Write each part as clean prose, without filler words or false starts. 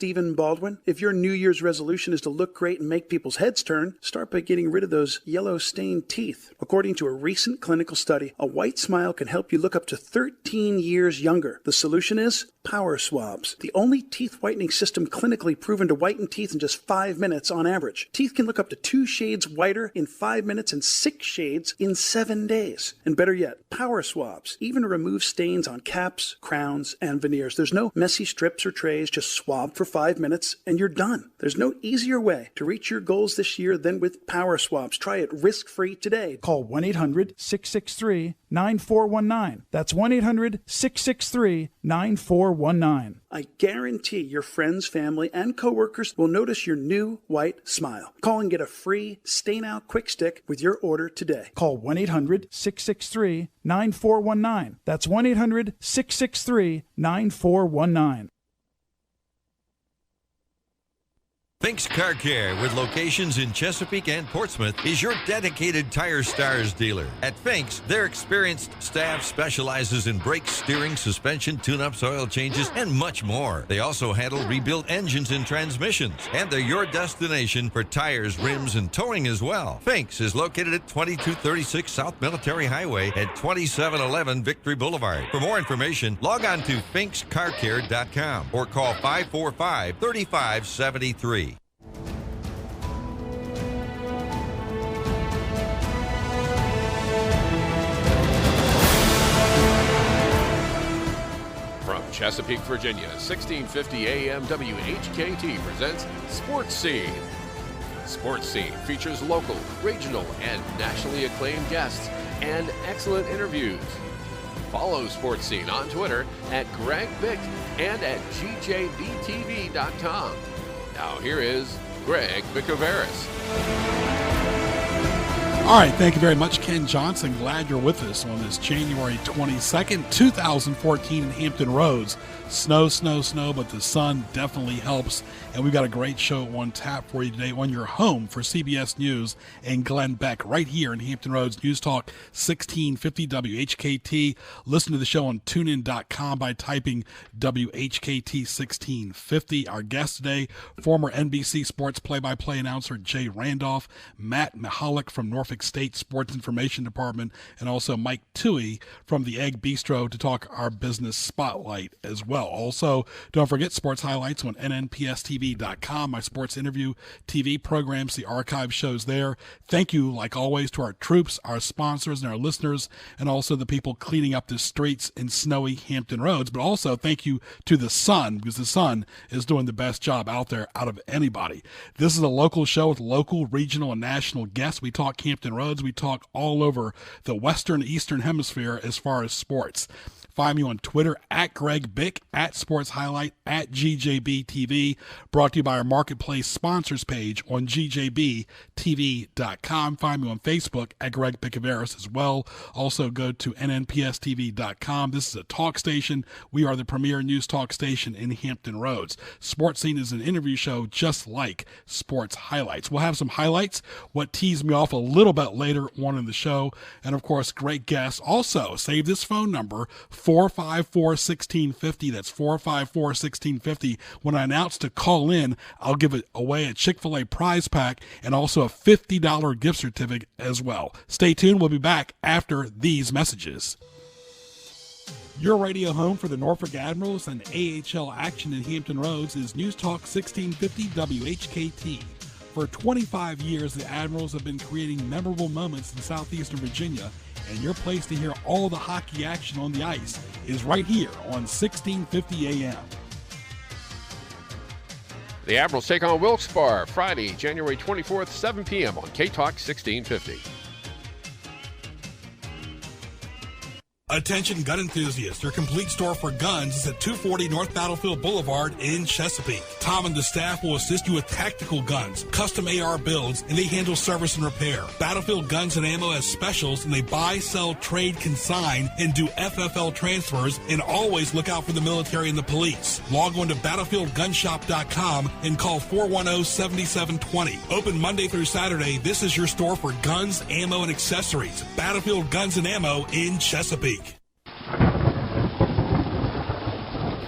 Stephen Baldwin. If your New Year's resolution is to look great and make people's heads turn, start by getting rid of those yellow-stained teeth. According to a recent clinical study, a white smile can help you look up to 13 years younger. The solution is Power Swabs, the only teeth whitening system clinically proven to whiten teeth in just 5 minutes on average. Teeth can look up to 2 shades whiter in 5 minutes and 6 shades in 7 days. And better yet, Power Swabs even remove stains on caps, crowns, and veneers. There's no messy strips or trays, just swab for 5 minutes and you're done. There's no easier way to reach your goals this year than with Power Swabs. Try it risk-free today. Call 1-800-663-9419. That's 1-800-663-9419. I guarantee your friends, family, and coworkers will notice your new white smile. Call and get a free Stain-Out Quick Stick with your order today. Call 1-800-663-9419. That's 1-800-663-9419. Fink's Car Care, with locations in Chesapeake and Portsmouth, is your dedicated Tire Stars dealer. At Fink's, their experienced staff specializes in brakes, steering, suspension, tune-ups, oil changes, and much more. They also handle rebuilt engines and transmissions, and they're your destination for tires, rims, and towing as well. Fink's is located at 2236 South Military Highway at 2711 Victory Boulevard. For more information, log on to finkscarcare.com or call 545-3573. Chesapeake, Virginia, 1650 AM WHKT presents Sports Scene. Sports Scene features local, regional, and nationally acclaimed guests and excellent interviews. Follow Sports Scene on Twitter at Greg Bick and at GJBTV.com. Now here is Greg Bickaveris. All right, thank you very much, Ken Johnson. Glad you're with us on this January 22nd, 2014 in Hampton Roads. Snow, but the sun definitely helps. And we've got a great show on tap for you today on your home for CBS News and Glenn Beck right here in Hampton Roads News Talk 1650 WHKT. Listen to the show on tunein.com by typing WHKT 1650. Our guest today, former NBC Sports play-by-play announcer Jay Randolph, Matt Mihalik from Norfolk State Sports Information Department, and also Mike Toohey from the Egg Bistro to talk our business spotlight as well. Also, don't forget sports highlights on nnpstv.com, my sports interview TV programs, the archive shows there. Thank you, like always, to our troops, our sponsors, and our listeners, and also the people cleaning up the streets in snowy Hampton Roads. But also thank you to the sun, because the sun is doing the best job out there out of anybody. This is a local show with local, regional, and national guests. We talk Hampton Roads. We talk all over the Western, Eastern Hemisphere as far as sports. Find me on Twitter at Greg Bick, at Sports Highlight, at GJBTV. Brought to you by our Marketplace sponsors page on GJBTV.com. Find me on Facebook at Greg Bickaveris as well. Also go to nnpstv.com. This is a talk station. We are the premier news talk station in Hampton Roads. Sports Scene is an interview show just like Sports Highlights. We'll have some highlights, what teased me off a little bit later on in the show, and of course, great guests. Also, save this phone number, 454-1650. That's 454-1650. When I announce to call in, I'll give it away a Chick-fil-A prize pack and also a $50 gift certificate as well. Stay tuned. We'll be back after these messages. Your radio home for the Norfolk Admirals and AHL action in Hampton Roads is News Talk 1650 WHKT. For 25 years, the Admirals have been creating memorable moments in southeastern Virginia, and your place to hear all the hockey action on the ice is right here on 1650 AM. The Admirals take on Wilkes-Barre Friday, January 24th, 7 p.m. on K-Talk 1650. Attention gun enthusiasts, your complete store for guns is at 240 North Battlefield Boulevard in Chesapeake. Tom and the staff will assist you with tactical guns, custom AR builds, and they handle service and repair. Battlefield Guns and Ammo has specials, and they buy, sell, trade, consign, and do FFL transfers, and always look out for the military and the police. Log on to BattlefieldGunshop.com and call 410-7720. Open Monday through Saturday, this is your store for guns, ammo, and accessories. Battlefield Guns and Ammo in Chesapeake.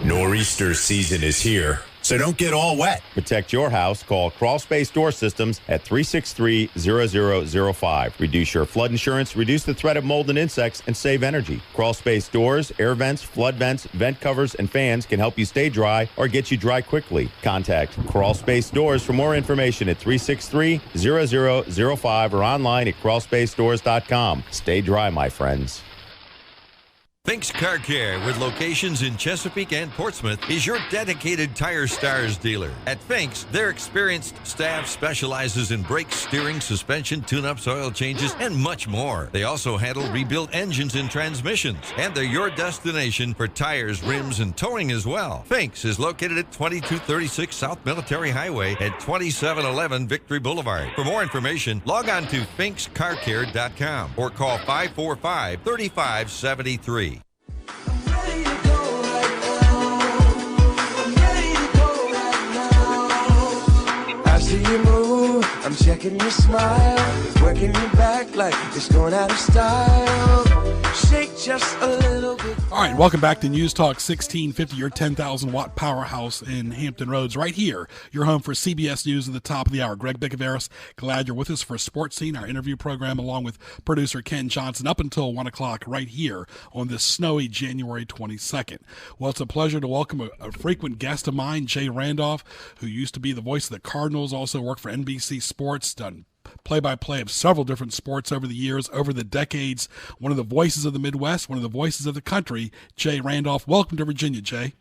Nor'easter season is here, so so don't get all wet. Protect your house. Call Crawl Space Door Systems at 363-0005. Reduce your flood insurance, reduce the threat of mold and insects, and save energy. Crawl Space Doors, air vents, flood vents, vent covers, and fans can help you stay dry or get you dry quickly. Contact Crawl Space Doors for more information at 363-0005 or online at crawlspacedores.com. Stay dry, my friends. Fink's Car Care, with locations in Chesapeake and Portsmouth, is your dedicated Tire Stars dealer. At Fink's, their experienced staff specializes in brakes, steering, suspension, tune-ups, oil changes, and much more. They also handle rebuilt engines and transmissions, and they're your destination for tires, rims, and towing as well. Fink's is located at 2236 South Military Highway at 2711 Victory Boulevard. For more information, log on to finkscarcare.com or call 545-3573. See you move, I'm checking your smile, working your back like it's going out of style. Shake just a little bit. All right, welcome back to News Talk 1650, your 10,000-watt powerhouse in Hampton Roads, right here. Your home for CBS News at the top of the hour. Greg Bicoveris, glad you're with us for Sports Scene, our interview program, along with producer Ken Johnson, up until 1 o'clock right here on this snowy January 22nd. Well, it's a pleasure to welcome a frequent guest of mine, Jay Randolph, who used to be the voice of the Cardinals, also worked for NBC Sports, done play-by-play of several different sports over the years, over the decades. One of the voices of the Midwest, one of the voices of the country, Jay Randolph. Welcome to Virginia, Jay.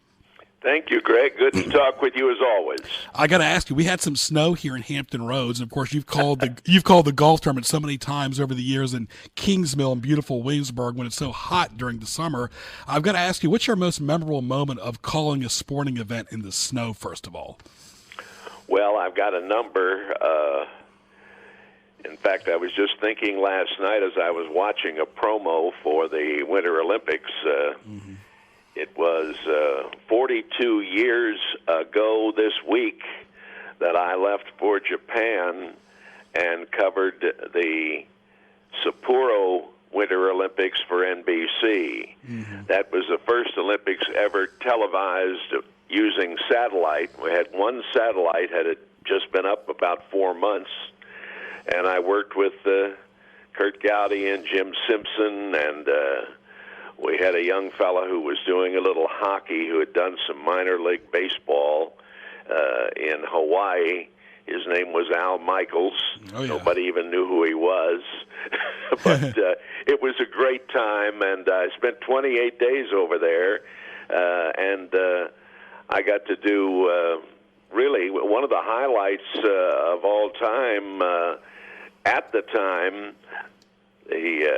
Thank you, Greg. Good to talk with you as always. I got to ask you, we had some snow here in Hampton Roads, and of course, you've called the golf tournament so many times over the years in Kingsmill and beautiful Williamsburg when it's so hot during the summer. I've got to ask you, what's your most memorable moment of calling a sporting event in the snow? First of all, well, I've got a number. In fact, I was just thinking last night as I was watching a promo for the Winter Olympics. It was 42 years ago this week that I left for Japan and covered the Sapporo Winter Olympics for NBC. That was the first Olympics ever televised using satellite. We had one satellite, had just been up about 4 months. And I worked with Kurt Gowdy and Jim Simpson, and we had a young fella who was doing a little hockey who had done some minor league baseball in Hawaii. His name was Al Michaels. Oh, yeah. Nobody even knew who he was. But it was a great time, and I spent 28 days over there, and I got to do really one of the highlights of all time. At the time, the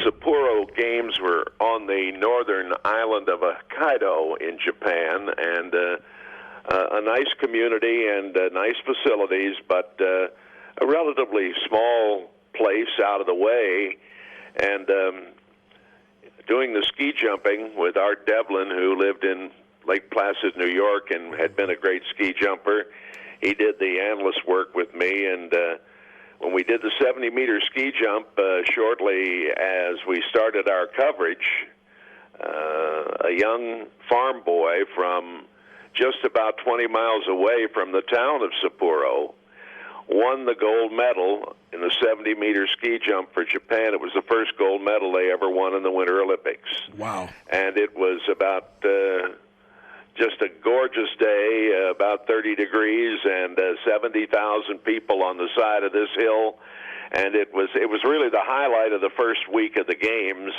Sapporo Games were on the northern island of Hokkaido in Japan, and a nice community and nice facilities, but a relatively small place out of the way. And doing the ski jumping with Art Devlin, who lived in Lake Placid, New York, and had been a great ski jumper. He did the analyst work with me, and when we did the 70-meter ski jump, shortly as we started our coverage, a young farm boy from just about 20 miles away from the town of Sapporo won the gold medal in the 70-meter ski jump for Japan. It was the first gold medal they ever won in the Winter Olympics. Wow. And it was about just a gorgeous day, about 30 degrees, and 70,000 people on the side of this hill. And it was really the highlight of the first week of the games,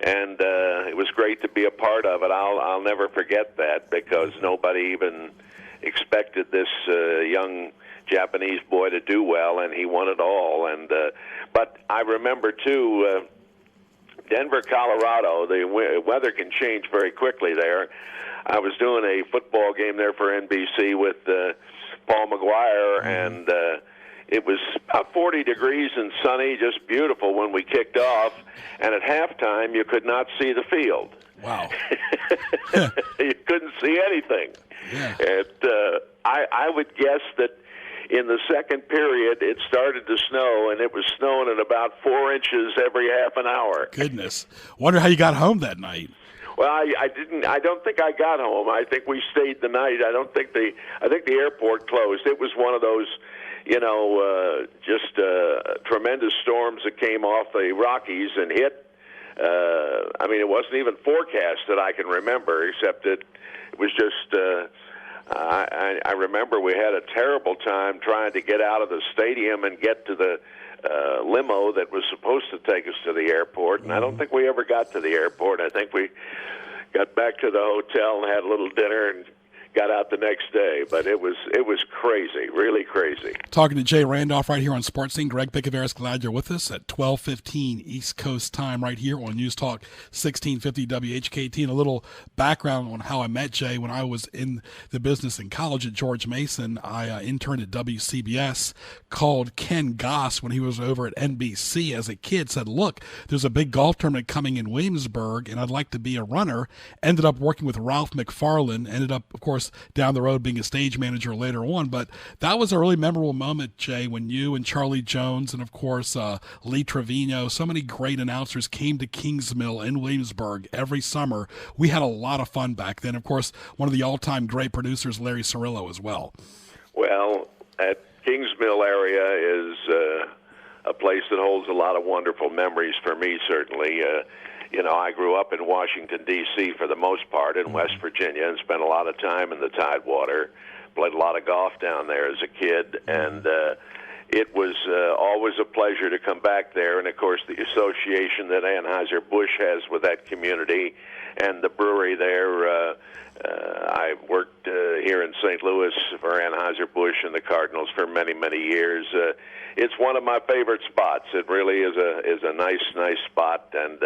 and it was great to be a part of it. I'll never forget that, because nobody even expected this young Japanese boy to do well, and he won it all. And but I remember too, Denver, Colorado. The weather can change very quickly there. I was doing a football game there for NBC with Paul McGuire, and it was about 40 degrees and sunny, just beautiful when we kicked off. And at halftime, you could not see the field. Wow. You couldn't see anything. Yeah. And I would guess that in the second period, it started to snow, and it was snowing at about 4 inches every half an hour. Goodness. Wonder how you got home that night. Well, I didn't. I don't think I got home. I think we stayed the night. I think the airport closed. It was one of those, just tremendous storms that came off the Rockies and hit. It wasn't even forecast that I can remember, except that it was just. I remember we had a terrible time trying to get out of the stadium and get to the limo that was supposed to take us to the airport, and I don't think we ever got to the airport. I think we got back to the hotel and had a little dinner and got out the next day, but it was crazy, really crazy. Talking to Jay Randolph right here on Sports Scene. Greg Pickaveras, glad you're with us at 12:15 East Coast time right here on News Talk 1650 WHKT. And a little background on how I met Jay. When I was in the business in college at George Mason, I interned at WCBS, called Ken Goss when he was over at NBC as a kid, said, look, there's a big golf tournament coming in Williamsburg, and I'd like to be a runner. Ended up working with Ralph McFarland, ended up, of course, down the road being a stage manager later on. But that was a really memorable moment, Jay, when you and Charlie Jones and, of course, Lee Trevino, so many great announcers came to Kingsmill in Williamsburg every summer. We had a lot of fun back then. Of course, one of the all-time great producers, Larry Cirillo, as well. Well, that Kingsmill area is a place that holds a lot of wonderful memories for me, certainly. I grew up in Washington, D.C. for the most part, in West Virginia, and spent a lot of time in the Tidewater. Played a lot of golf down there as a kid, and it was always a pleasure to come back there. And, of course, the association that Anheuser-Busch has with that community and the brewery there. I worked here in St. Louis for Anheuser-Busch and the Cardinals for many, many years. It's one of my favorite spots. It really is a nice spot. And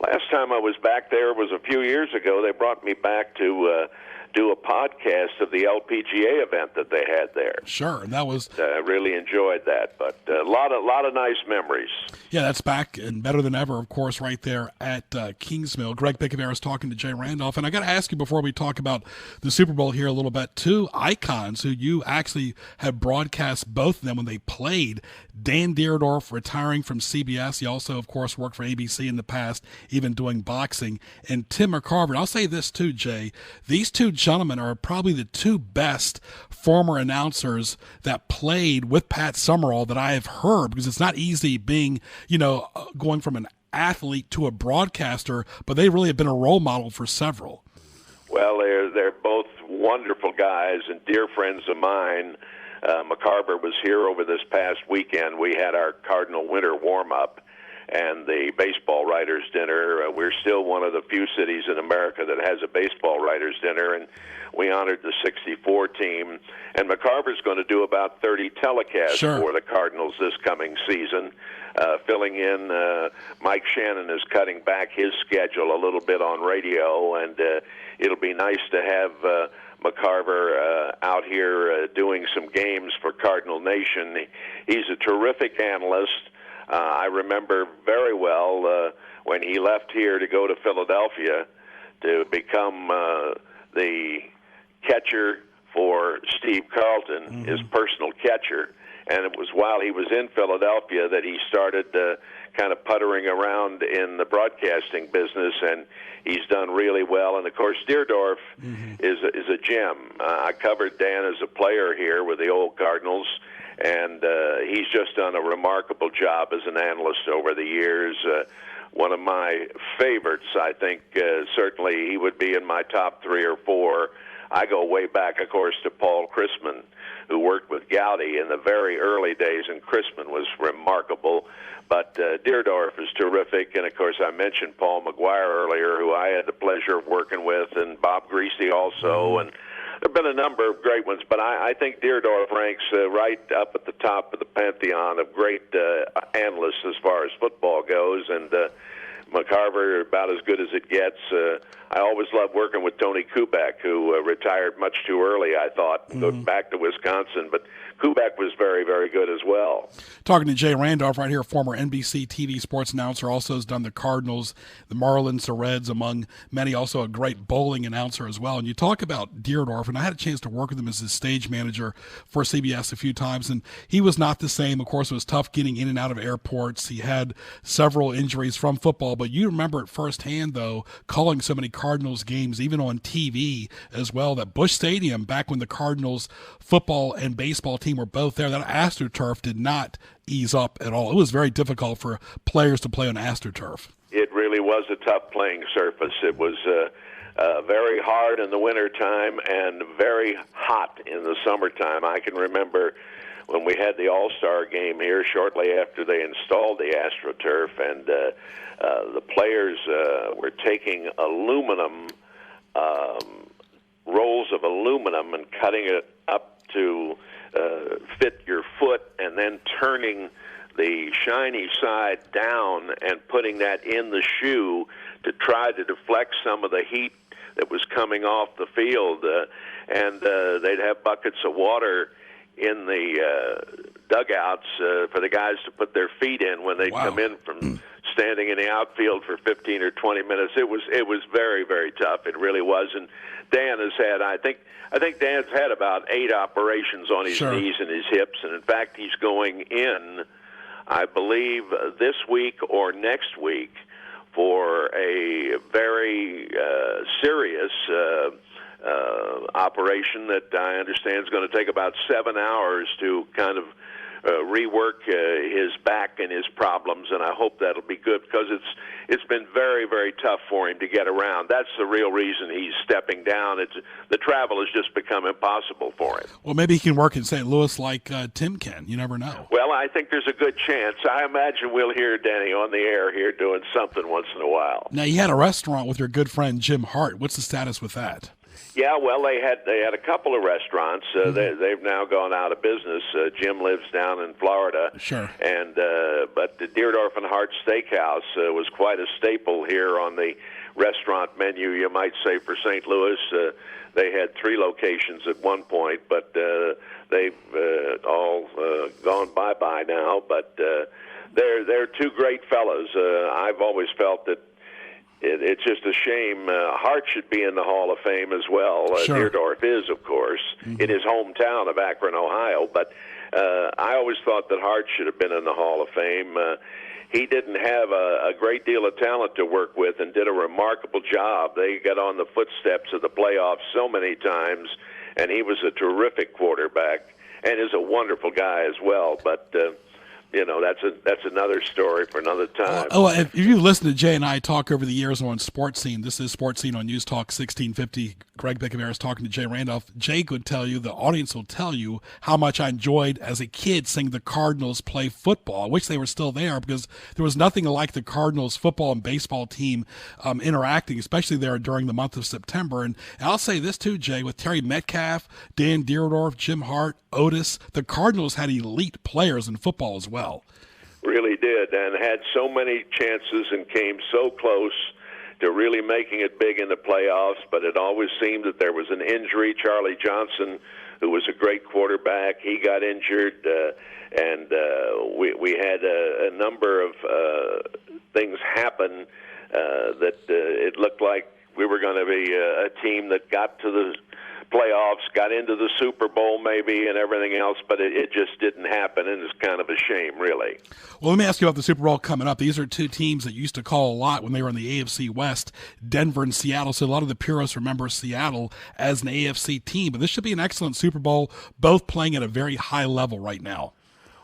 last time I was back there was a few years ago. They brought me back to do a podcast of the LPGA event that they had there. Sure, and that was... I really enjoyed that, but a lot of nice memories. Yeah, that's back and better than ever, of course, right there at Kingsmill. Greg Pickaveras talking to Jay Randolph. And I got to ask you before we talk about the Super Bowl here a little bit, two icons who you actually have broadcast both of them when they played. Dan Dierdorf retiring from CBS. He also, of course, worked for ABC in the past, even doing boxing. And Tim McCarver. And I'll say this too, Jay. These two gentlemen are probably the two best former announcers that played with Pat Summerall that I have heard, because it's not easy being, going from an athlete to a broadcaster, but they really have been a role model for several. Well, they're both wonderful guys and dear friends of mine. McCarver was here over this past weekend. We had our Cardinal winter warm-up and the baseball writers' dinner. We're still one of the few cities in America that has a baseball writers' dinner, and we honored the 64 team. And McCarver's going to do about 30 telecasts for the Cardinals this coming season, filling in. Mike Shannon is cutting back his schedule a little bit on radio, and it'll be nice to have McCarver out here doing some games for Cardinal Nation. He's a terrific analyst. I remember very well when he left here to go to Philadelphia to become the catcher for Steve Carlton, his personal catcher. And it was while he was in Philadelphia that he started kind of puttering around in the broadcasting business, and he's done really well. And, of course, Dierdorf is a gem. I covered Dan as a player here with the old Cardinals, and he's just done a remarkable job as an analyst over the years. One of my favorites, I think, certainly he would be in my top 3 or 4. I go way back, of course, to Paul Chrisman, who worked with Gowdy in the very early days, and Chrisman was remarkable. But Dierdorf is terrific, and, of course, I mentioned Paul McGuire earlier, who I had the pleasure of working with, and Bob Greasy also, and there have been a number of great ones, but I think Dierdorf ranks right up at the top of the pantheon of great analysts as far as football goes, and McCarver about as good as it gets. I always loved working with Tony Kubek, who retired much too early, I thought, going back to Wisconsin. But Kubek was very, very good as well. Talking to Jay Randolph right here, former NBC TV sports announcer, also has done the Cardinals, the Marlins, the Reds, among many, also a great bowling announcer as well. And you talk about Dierdorf, and I had a chance to work with him as his stage manager for CBS a few times, and he was not the same. Of course, it was tough getting in and out of airports. He had several injuries from football, but you remember it firsthand, though, calling so many Cardinals games, even on TV as well. That Busch Stadium, back when the Cardinals football and baseball team were both there, that AstroTurf did not ease up at all. It was very difficult for players to play on AstroTurf. It really was a tough playing surface. It was very hard in the wintertime and very hot in the summertime. I can remember when we had the All-Star game here shortly after they installed the AstroTurf, and the players were taking aluminum, rolls of aluminum, and cutting it up to fit your foot, and then turning the shiny side down and putting that in the shoe to try to deflect some of the heat that was coming off the field. And they'd have buckets of water in the dugouts for the guys to put their feet in when they come in from standing in the outfield for 15 or 20 minutes. It was very, very tough. It really was. And Dan has had, I think Dan's had about 8 operations on his knees and his hips, and in fact he's going in, I believe, this week or next week for a very serious operation that I understand is going to take about 7 hours to kind of rework his back and his problems, and I hope that'll be good because it's been very, very tough for him to get around. That's the real reason he's stepping down. The travel has just become impossible for him. Well, maybe he can work in St. Louis like Tim can. You never know. Well, I think there's a good chance. I imagine we'll hear Denny on the air here doing something once in a while. Now, you had a restaurant with your good friend Jim Hart. What's the status with that? Yeah, well, they had a couple of restaurants. They've now gone out of business. Jim lives down in Florida. Sure. And but the Deerdorf and Hart Steakhouse was quite a staple here on the restaurant menu, you might say, for St. Louis. They had 3 locations at one point, but they've all gone bye-bye now. But they're 2 great fellows. I've always felt that it's just a shame. Hart should be in the Hall of Fame as well. Deerdorf is, of course, in his hometown of Akron, Ohio. But I always thought that Hart should have been in the Hall of Fame. He didn't have a great deal of talent to work with and did a remarkable job. They got on the footsteps of the playoffs so many times, and he was a terrific quarterback and is a wonderful guy as well. But that's another story for another time. If you listen to Jay and I talk over the years on Sports Scene, this is Sports Scene on News Talk 1650. Greg Bickavaris talking to Jay Randolph. Jay could tell you, the audience will tell you how much I enjoyed as a kid seeing the Cardinals play football. I wish they were still there because there was nothing like the Cardinals football and baseball team interacting, especially there during the month of September. And I'll say this too, Jay, with Terry Metcalf, Dan Deerdorf, Jim Hart, Otis, the Cardinals had elite players in football as well. Really did, and had so many chances and came so close to really making it big in the playoffs, but it always seemed that there was an injury. Charlie Johnson, who was a great quarterback, he got injured, and we had a number of things happen that it looked like we were going to be a team that got to the playoffs, got into the Super Bowl maybe and everything else, but it just didn't happen, and it's kind of a shame, really. Well, let me ask you about the Super Bowl coming up. These are 2 teams that you used to call a lot when they were in the AFC West, Denver and Seattle, so a lot of the purists remember Seattle as an AFC team, but this should be an excellent Super Bowl, both playing at a very high level right now.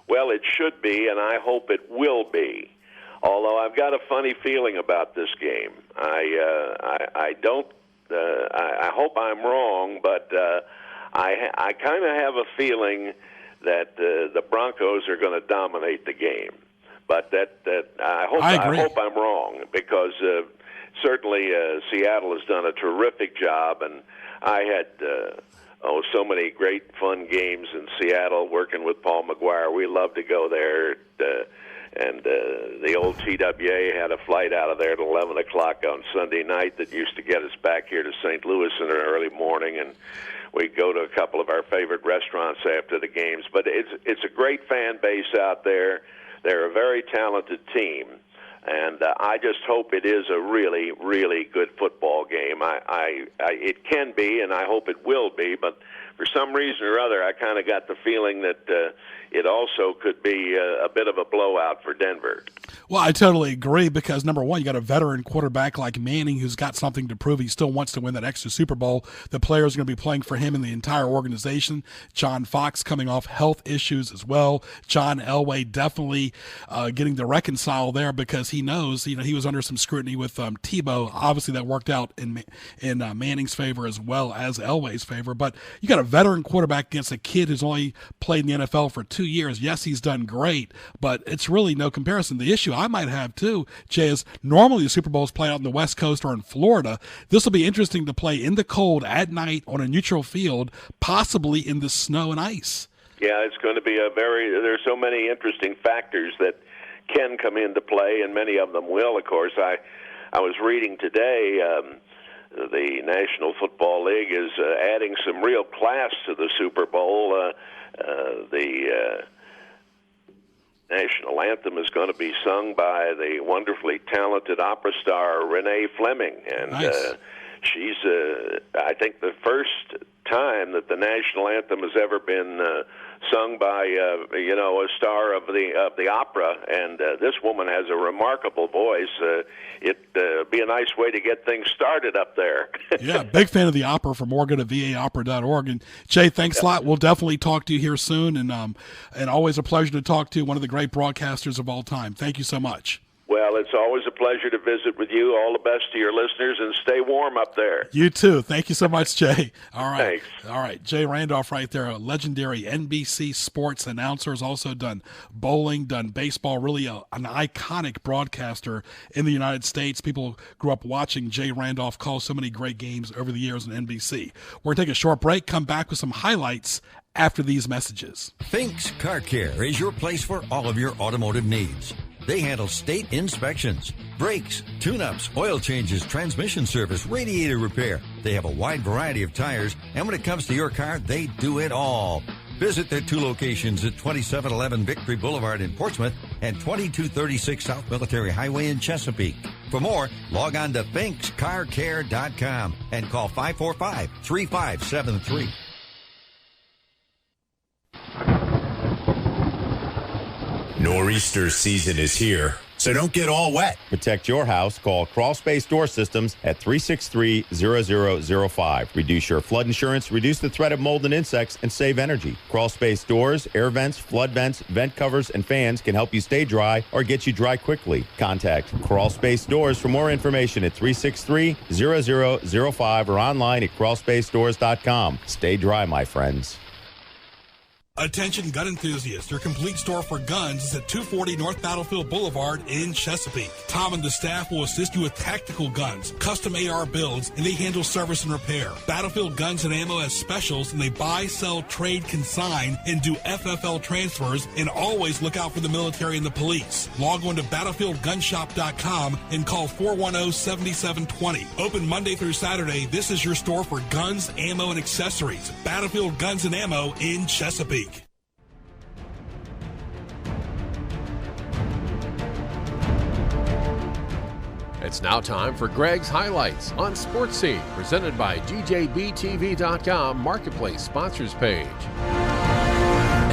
Well, it should be, and I hope it will be, although I've got a funny feeling about this game. I don't I hope I'm wrong, but I kind of have a feeling that the Broncos are going to dominate the game. But I hope I'm wrong because certainly Seattle has done a terrific job, and I had so many great fun games in Seattle working with Paul McGuire. We love to go there. And the old TWA had a flight out of there at 11 o'clock on Sunday night that used to get us back here to St. Louis in an early morning, and we'd go to a couple of our favorite restaurants after the games. But it's a great fan base out there. They're a very talented team, and I just hope it is a really, really good football game. It can be, and I hope it will be, but for some reason or other, I kind of got the feeling that it also could be a bit of a blowout for Denver. Well, I totally agree because, number one, you got a veteran quarterback like Manning who's got something to prove. He still wants to win that extra Super Bowl. The players are going to be playing for him in the entire organization. John Fox coming off health issues as well. John Elway definitely getting to reconcile there because he knows, he was under some scrutiny with Tebow. Obviously, that worked out in Manning's favor as well as Elway's favor. But you got a veteran quarterback against a kid who's only played in the NFL for 2 years. Yes, he's done great, but it's really no comparison. The issue I might have too, Jay, is normally the Super Bowls play out in the West Coast or in Florida. This will be interesting to play in the cold at night on a neutral field, possibly in the snow and ice. Yeah, it's going to be there's so many interesting factors that can come into play, and many of them will, of course. I was reading today, the National Football League is adding some real class to the Super Bowl. The national anthem is going to be sung by the wonderfully talented opera star Renee Fleming, and nice. She's, I think, the first time that the national anthem has ever been sung by, a star of the opera. And this woman has a remarkable voice. It'd be a nice way to get things started up there. Yeah, big fan of the opera. For more, go to vaopera.org. And Jay, thanks a lot. We'll definitely talk to you here soon. And always a pleasure to talk to one of the great broadcasters of all time. Thank you so much. Well, it's always a pleasure to visit with you. All the best to your listeners, and stay warm up there. You too. Thank you so much, Jay. All right. Thanks. All right. Jay Randolph right there, a legendary NBC sports announcer. Has also done bowling, done baseball, really an iconic broadcaster in the United States. People grew up watching Jay Randolph call so many great games over the years on NBC. We're going to take a short break, come back with some highlights after these messages. Finks Car Care is your place for all of your automotive needs. They handle state inspections, brakes, tune-ups, oil changes, transmission service, radiator repair. They have a wide variety of tires, and when it comes to your car, they do it all. Visit their 2 locations at 2711 Victory Boulevard in Portsmouth and 2236 South Military Highway in Chesapeake. For more, log on to finkscarcare.com and call 545-3573. Nor'easter season is here, so don't get all wet. Protect your house. Call Crawl Space Door Systems at 363-0005. Reduce your flood insurance, reduce the threat of mold and insects, and save energy. Crawl Space Doors, air vents, flood vents, vent covers, and fans can help you stay dry or get you dry quickly. Contact Crawl Space Doors for more information at 363-0005 or online at crawlspacedoors.com. Stay dry, my friends. Attention gun enthusiasts, your complete store for guns is at 240 North Battlefield Boulevard in Chesapeake. Tom and the staff will assist you with tactical guns, custom AR builds, and they handle service and repair. Battlefield Guns and Ammo has specials, and they buy, sell, trade, consign, and do FFL transfers, and always look out for the military and the police. Log on to BattlefieldGunshop.com and call 410-7720. Open Monday through Saturday, this is your store for guns, ammo, and accessories. Battlefield Guns and Ammo in Chesapeake. It's now time for Greg's Highlights on Sports Scene, presented by GJBTV.com Marketplace Sponsors Page.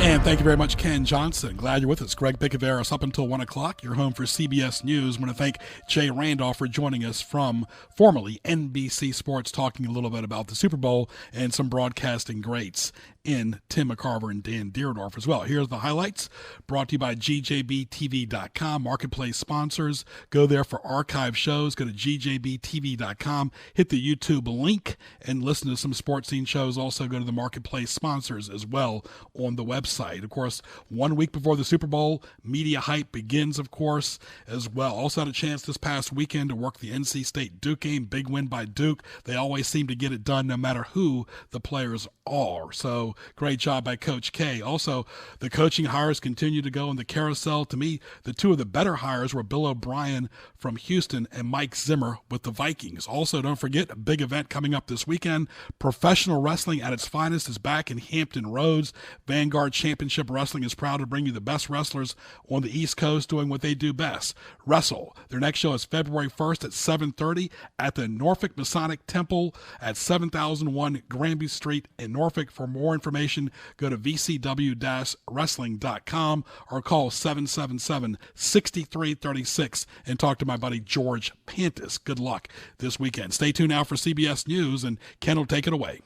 And thank you very much, Ken Johnson. Glad you're with us. Greg Picaveras up until 1 o'clock. You're home for CBS News. I want to thank Jay Randolph for joining us from formerly NBC Sports, talking a little bit about the Super Bowl and some broadcasting greats in Tim McCarver and Dan Deerdorf as well. Here's the highlights brought to you by GJBTV.com, Marketplace sponsors. Go there for archive shows. Go to GJBTV.com, hit the YouTube link, and listen to some sports scene shows. Also go to the Marketplace sponsors as well on the website. Of course, 1 week before the Super Bowl, media hype begins, of course, as well. Also had a chance this past weekend to work the NC State Duke game. Big win by Duke. They always seem to get it done no matter who the players are. So great job by Coach K. Also, the coaching hires continue to go in the carousel. To me, the two of the better hires were Bill O'Brien from Houston and Mike Zimmer with the Vikings. Also, don't forget, a big event coming up this weekend. Professional wrestling at its finest is back in Hampton Roads. Vanguard Championship Wrestling is proud to bring you the best wrestlers on the East Coast doing what they do best, wrestle. Their next show is February 1st at 7:30 at the Norfolk Masonic Temple at 7001 Granby Street in Norfolk. For more information information, go to vcw-wrestling.com or call 777-6336 and talk to my buddy George Pantis. Good luck this weekend. Stay tuned now for CBS News, and Ken will take it away.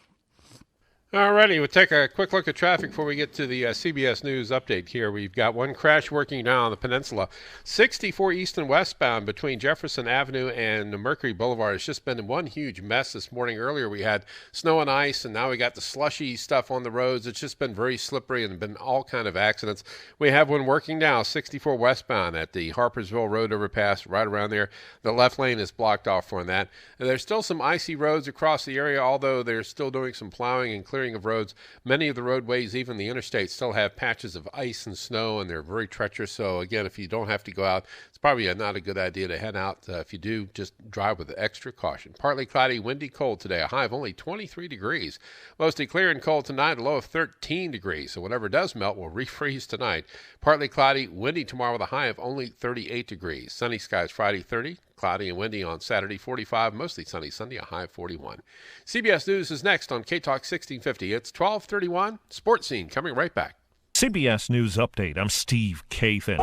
All righty, we'll take a quick look at traffic before we get to the CBS News update here. We've got one crash working now on the peninsula. 64 east and westbound between Jefferson Avenue and Mercury Boulevard. It's just been one huge mess this morning. Earlier we had snow and ice, and now we got the slushy stuff on the roads. It's just been very slippery and been all kind of accidents. We have one working now, 64 westbound at the Harpersville Road overpass, right around there. The left lane is blocked off for that. And there's still some icy roads across the area, although they're still doing some plowing and clearing of roads. Many of the roadways, even the interstate, still have patches of ice and snow, and they're very treacherous. So again, if you don't have to go out, it's probably not a good idea to head out. If you do, just drive with extra caution. Partly cloudy, windy, cold today. A high of only 23 degrees. Mostly clear and cold tonight. A low of 13 degrees. So whatever does melt will refreeze tonight. Partly cloudy, windy tomorrow with a high of only 38 degrees. Sunny skies Friday, 30. Cloudy and windy on Saturday, 45. Mostly sunny Sunday, a high of 41. CBS News is next on K-Talk 1650. It's 12:31. Sports Scene coming right back. CBS News Update. I'm Steve Kathan.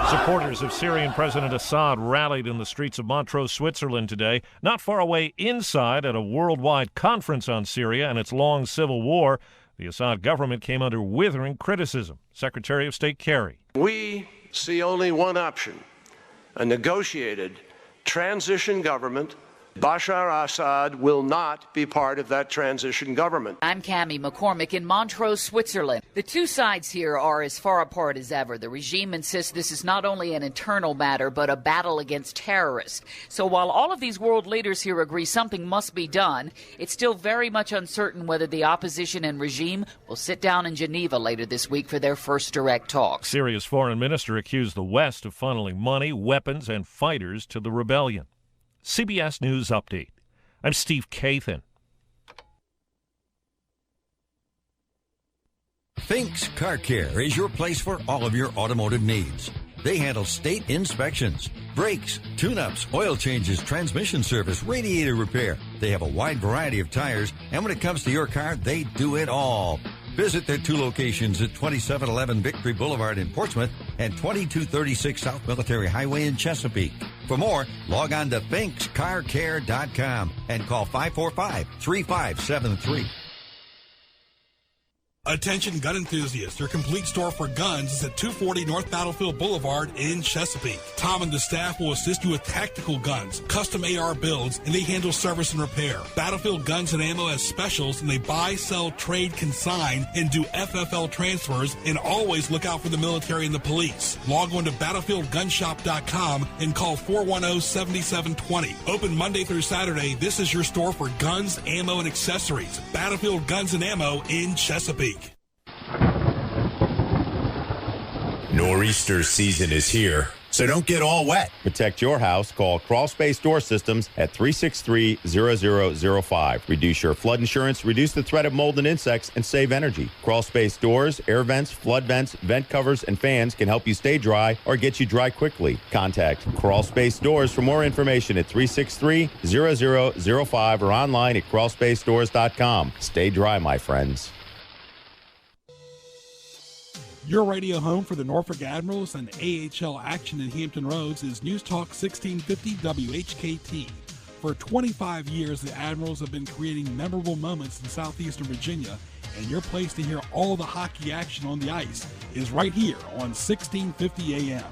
Supporters of Syrian President Assad rallied in the streets of Montreux, Switzerland today, not far away inside at a worldwide conference on Syria and its long civil war. The Assad government came under withering criticism. Secretary of State Kerry. We see only one option: a negotiated transition government. Bashar Assad will not be part of that transition government. I'm Cammie McCormick in Montreux, Switzerland. The two sides here are as far apart as ever. The regime insists this is not only an internal matter, but a battle against terrorists. So while all of these world leaders here agree something must be done, it's still very much uncertain whether the opposition and regime will sit down in Geneva later this week for their first direct talks. Syria's foreign minister accused the West of funneling money, weapons, and fighters to the rebellion. CBS News Update. I'm Steve Kathan. Finks Car Care is your place for all of your automotive needs. They handle state inspections, brakes, tune-ups, oil changes, transmission service, radiator repair. They have a wide variety of tires, and when it comes to your car, they do it all. Visit their two locations at 2711 Victory Boulevard in Portsmouth and 2236 South Military Highway in Chesapeake. For more, log on to finkscarcare.com and call 545-3573. Attention gun enthusiasts, your complete store for guns is at 240 North Battlefield Boulevard in Chesapeake. Tom and the staff will assist you with tactical guns, custom AR builds, and they handle service and repair. Battlefield Guns and Ammo has specials, and they buy, sell, trade, consign, and do FFL transfers, and always look out for the military and the police. Log on to BattlefieldGunshop.com and call 410-7720. Open Monday through Saturday, this is your store for guns, ammo, and accessories. Battlefield Guns and Ammo in Chesapeake. Nor'easter season is here, so don't get all wet. Protect your house. Call Crawl Space Door Systems at 363-0005. Reduce your flood insurance, reduce the threat of mold and insects, and save energy. Crawl Space Doors, air vents, flood vents, vent covers, and fans can help you stay dry or get you dry quickly. Contact Crawl Space Doors for more information at 363-0005 or online at crawlspacedores.com. Stay dry, my friends. Your radio home for the Norfolk Admirals and AHL action in Hampton Roads is News Talk 1650 WHKT. For 25 years, the Admirals have been creating memorable moments in southeastern Virginia, and your place to hear all the hockey action on the ice is right here on 1650 AM.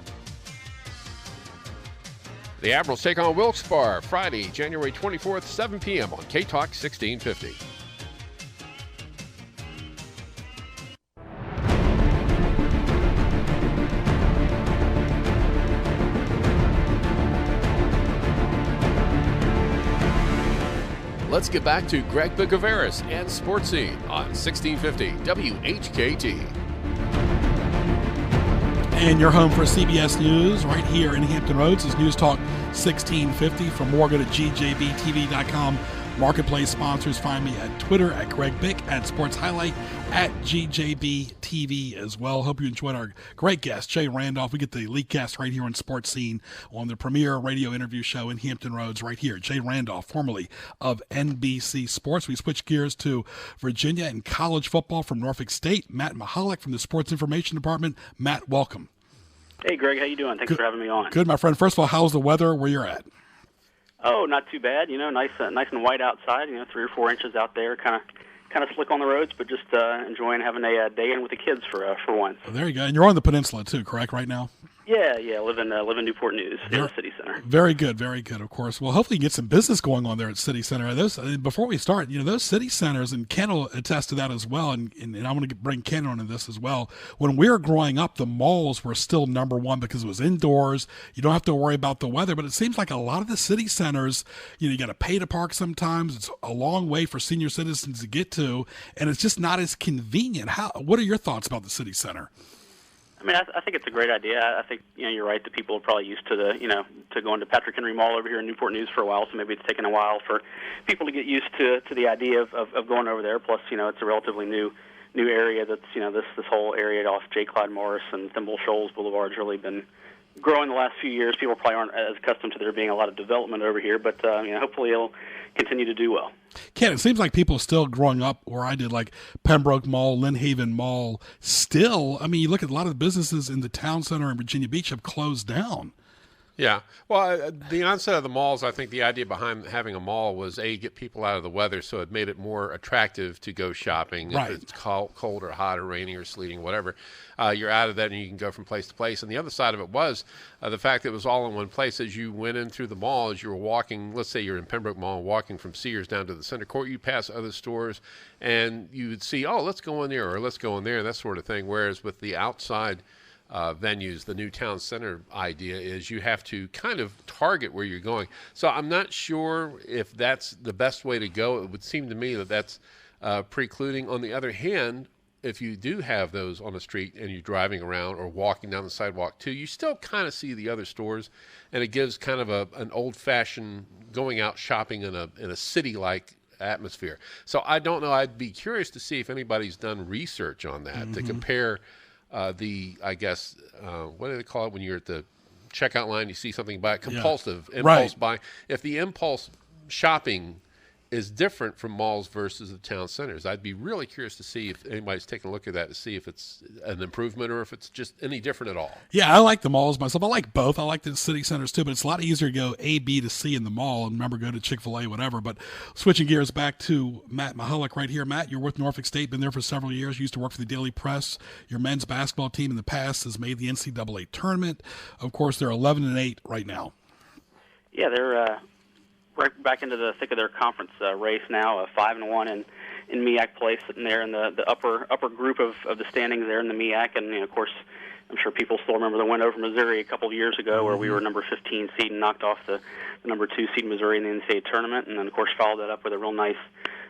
The Admirals take on Wilkes-Barre Friday, January 24th, 7 p.m. on K-Talk 1650. Let's get back to Greg Bigoveris and Sports Scene on 1650 WHKT. And you're home for CBS News right here in Hampton Roads is News Talk 1650. For more, go to gjbtv.com. Marketplace sponsors, find me at Twitter at Greg Bick, at Sports Highlight, at GJB TV as well. Hope you enjoyed our great guest, Jay Randolph. We get the Elite Cast right here on Sports Scene on the premier radio interview show in Hampton Roads right here. Jay Randolph, formerly of NBC Sports. We switch gears to Virginia and college football from Norfolk State. Matt Mahalik from the Sports Information Department. Matt, welcome. Hey, Greg, how you doing? Thanks for having me on. Good, my friend. First of all, how's the weather where you're at? Oh, not too bad. Nice and white outside. 3 or 4 inches out there. Kind of slick on the roads, but just enjoying having a day in with the kids for once. Well, there you go. And you're on the peninsula too, correct? Right now. Yeah. Live in Newport News, in the city center. Very good, of course. Well, hopefully you get some business going on there at City Center. Before we start, those city centers, and Ken will attest to that as well, and I want to bring Ken on to this as well. When we were growing up, the malls were still number one because it was indoors. You don't have to worry about the weather, but it seems like a lot of the city centers, you got to pay to park sometimes. It's a long way for senior citizens to get to, and it's just not as convenient. What are your thoughts about the city center? I mean, I think it's a great idea. I think you're right. The people are probably used to to going to Patrick Henry Mall over here in Newport News for a while. So maybe it's taken a while for people to get used to the idea of going over there. Plus, it's a relatively new area. That's this whole area off J. Clyde Morris and Thimble Shoals Boulevard has really been growing the last few years. People probably aren't as accustomed to there being a lot of development over here, but hopefully it'll continue to do well. Ken, it seems like people still growing up where I did, like Pembroke Mall, Lynn Haven Mall, still, you look at a lot of the businesses in the town center in Virginia Beach have closed down. Yeah. Well, the onset of the malls, I think the idea behind having a mall was, get people out of the weather, so it made it more attractive to go shopping. Right. If it's cold or hot or rainy or sleeting, whatever. You're out of that and you can go from place to place. And the other side of it was the fact that it was all in one place. As you went in through the mall, as you were walking, let's say you're in Pembroke Mall, walking from Sears down to the center court, you pass other stores and you would see, let's go in there or let's go in there, that sort of thing. Whereas with the outside venues, the new town center idea is you have to kind of target where you're going. So I'm not sure if that's the best way to go. It would seem to me that that's precluding. On the other hand, if you do have those on the street and you're driving around or walking down the sidewalk too, you still kind of see the other stores, and it gives kind of an old-fashioned going out shopping in a city-like atmosphere. So I don't know. I'd be curious to see if anybody's done research on that to compare what do they call it when you're at the checkout line, you see something, buy compulsive, impulse buying. If the impulse shopping is different from malls versus the town centers, I'd be really curious to see if anybody's taking a look at that to see if it's an improvement or if it's just any different at all. Yeah, I like the malls myself. I like both. I like the city centers too, but it's a lot easier to go A, B to C in the mall and remember go to Chick-fil-A, whatever. But switching gears back to Matt Mahalik right here. Matt, you're with Norfolk State, been there for several years. You used to work for the Daily Press. Your men's basketball team in the past has made the NCAA tournament. Of course, they're 11-8 right now. Yeah, they're right back into the thick of their conference race now, 5-1 in MEAC play, sitting there in the upper group of the standings there in the MEAC. And of course, I'm sure people still remember the win over Missouri a couple of years ago, where we were number 15 seed and knocked off the number 2 seed Missouri in the NCAA tournament, and then of course followed that up with a real nice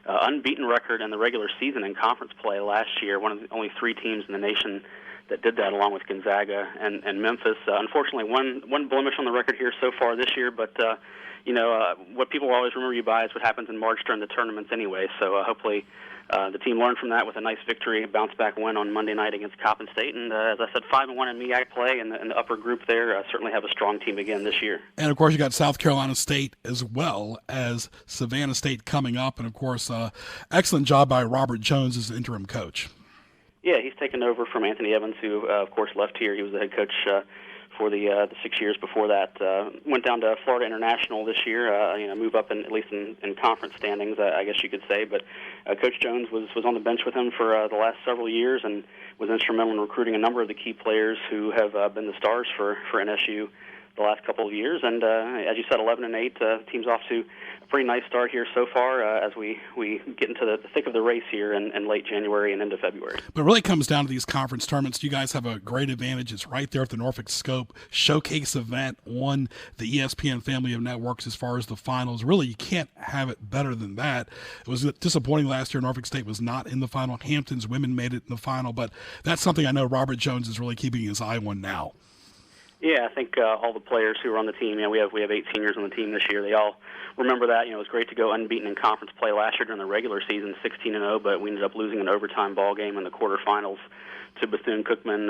unbeaten record in the regular season in conference play last year. One of the only 3 teams in the nation that did that, along with Gonzaga and Memphis. Unfortunately, one blemish on the record here so far this year, but what people will always remember you by is what happens in March during the tournaments anyway. So hopefully the team learned from that with a nice victory, a bounce-back win on Monday night against Coppin State. And as I said, 5-1 in MEAC play, and the upper group there certainly have a strong team again this year. And, of course, you got South Carolina State as well as Savannah State coming up. And, of course, excellent job by Robert Jones as the interim coach. Yeah, he's taken over from Anthony Evans, who, of course, left here. He was the head coach for the 6 years before that. Went down to Florida International this year, move up at least in conference standings, I guess you could say. But Coach Jones was on the bench with him for the last several years and was instrumental in recruiting a number of the key players who have been the stars for NSU the last couple of years. And as you said, 11-8, team's off to a pretty nice start here so far as we get into the thick of the race here in late January and into February. But it really comes down to these conference tournaments. You guys have a great advantage. It's right there at the Norfolk Scope showcase event on the ESPN family of networks as far as the finals. Really, you can't have it better than that. It was disappointing last year. Norfolk State was not in the final. Hampton's women made it in the final, but that's something I know Robert Jones is really keeping his eye on now. Yeah, I think all the players who are on the team, we have 8 seniors on the team this year. They all remember that. It was great to go unbeaten in conference play last year during the regular season, 16-0, but we ended up losing an overtime ball game in the quarterfinals to Bethune-Cookman.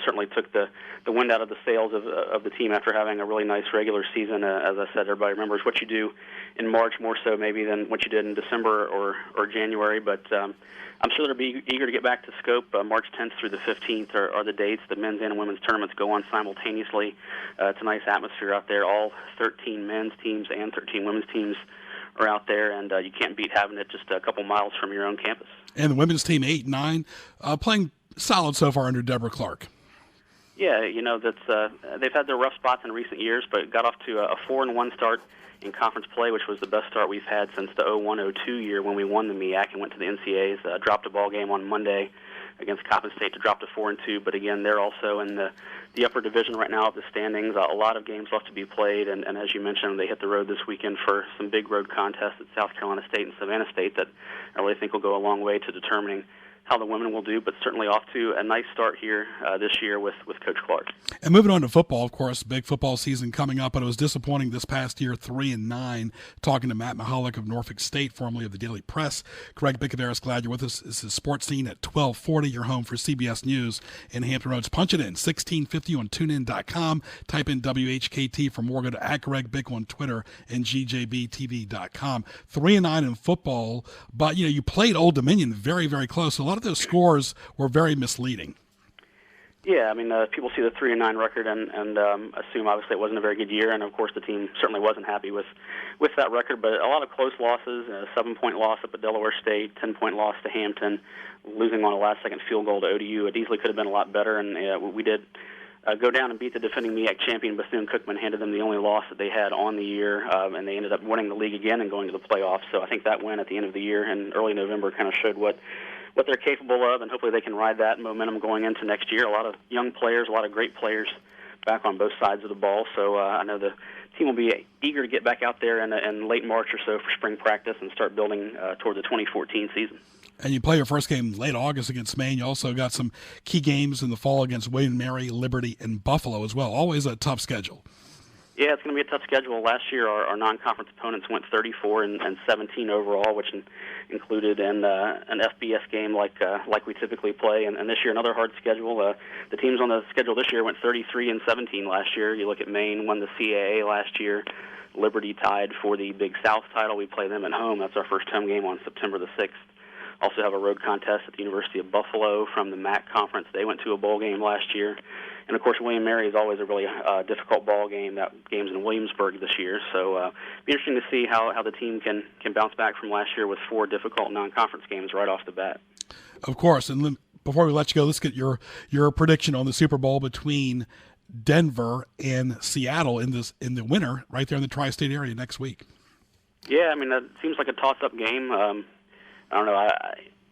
Certainly took the wind out of the sails of the team after having a really nice regular season. As I said, everybody remembers what you do in March more so maybe than what you did in December or January, but I'm sure they'll be eager to get back to scope. March 10th through the 15th are the dates. The men's and women's tournaments go on simultaneously. It's a nice atmosphere out there. All 13 men's teams and 13 women's teams are out there, and you can't beat having it just a couple miles from your own campus. And the women's team 8-9, playing solid so far under Deborah Clark. Yeah, they've had their rough spots in recent years, but got off to a 4-1 start in conference play, which was the best start we've had since the 01-02 year when we won the MEAC and went to the NCAAs. Dropped a ball game on Monday against Coppin State to drop to 4-2, but again, they're also in the upper division right now of the standings. A lot of games left to be played, and as you mentioned, they hit the road this weekend for some big road contests at South Carolina State and Savannah State that I really think will go a long way to determining how the women will do, but certainly off to a nice start here this year with Coach Clark. And moving on to football, of course, big football season coming up, but it was disappointing this past year, 3-9, talking to Matt Mahalik of Norfolk State, formerly of the Daily Press. Greg Bicoveris, glad you're with us. This is Sports Scene at 1240, your home for CBS News in Hampton Roads. Punch it in, 1650 on TuneIn.com. Type in WHKT for more. Go to @GregBick on Twitter and GJBTV.com. 3-9 in football, but, you played Old Dominion very, very close. A lot of those scores were very misleading. Yeah, people see the 3-9 record and assume obviously it wasn't a very good year, and of course the team certainly wasn't happy with that record. But a lot of close losses, a 7-point loss up at Delaware State, 10-point loss to Hampton, losing on a last-second field goal to ODU. It easily could have been a lot better, and we did go down and beat the defending MEAC champion Bethune-Cookman, handed them the only loss that they had on the year, and they ended up winning the league again and going to the playoffs. So I think that win at the end of the year in early November kind of showed what they're capable of, and hopefully they can ride that momentum going into next year. A lot of young players, a lot of great players back on both sides of the ball. So I know the team will be eager to get back out there in late March or so for spring practice and start building toward the 2014 season. And you play your first game late August against Maine. You also got some key games in the fall against William & Mary, Liberty, and Buffalo as well. Always a tough schedule. Yeah, it's going to be a tough schedule. Last year, our non-conference opponents went 34 and 17 overall, which included an FBS game like we typically play. And this year, another hard schedule. The teams on the schedule this year went 33 and 17 last year. You look at Maine, won the CAA last year. Liberty tied for the Big South title. We play them at home. That's our first home game on September the 6th. Also have a road contest at the University of Buffalo from the MAC conference. They went to a bowl game last year. And, of course, William & Mary is always a really difficult ball game. That game's in Williamsburg this year. So it'll be interesting to see how the team can bounce back from last year with 4 difficult non-conference games right off the bat. Of course. And before we let you go, let's get your prediction on the Super Bowl between Denver and Seattle in the winter right there in the tri-state area next week. Yeah, that seems like a toss-up game. I don't know.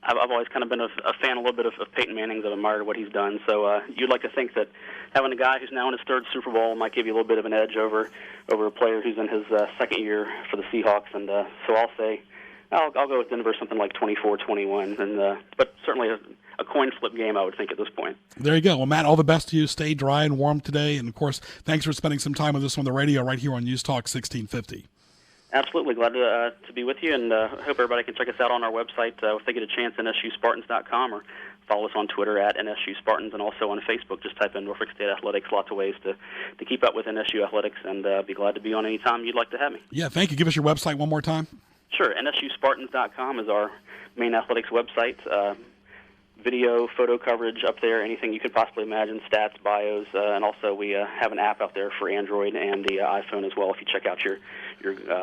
I've always kind of been a fan a little bit of Peyton Manning's. I've admired what he's done. So you'd like to think that having a guy who's now in his 3rd Super Bowl might give you a little bit of an edge over a player who's in his 2nd year for the Seahawks. And so I'll say I'll go with Denver, something like 24-21. And but certainly a coin flip game, I would think, at this point. There you go. Well, Matt, all the best to you. Stay dry and warm today. And, of course, thanks for spending some time with us on the radio right here on News Talk 1650. Absolutely. Glad to be with you, and hope everybody can check us out on our website if they get a chance, NSUSpartans.com, or follow us on Twitter at NSU Spartans, and also on Facebook. Just type in Norfolk State Athletics. Lots of ways to keep up with NSU Athletics, and be glad to be on any time you'd like to have me. Yeah, thank you. Give us your website one more time. Sure. NSUSpartans.com is our main athletics website. Video, photo coverage up there, anything you could possibly imagine, stats, bios, and also we have an app out there for Android and the iPhone as well. If you check out your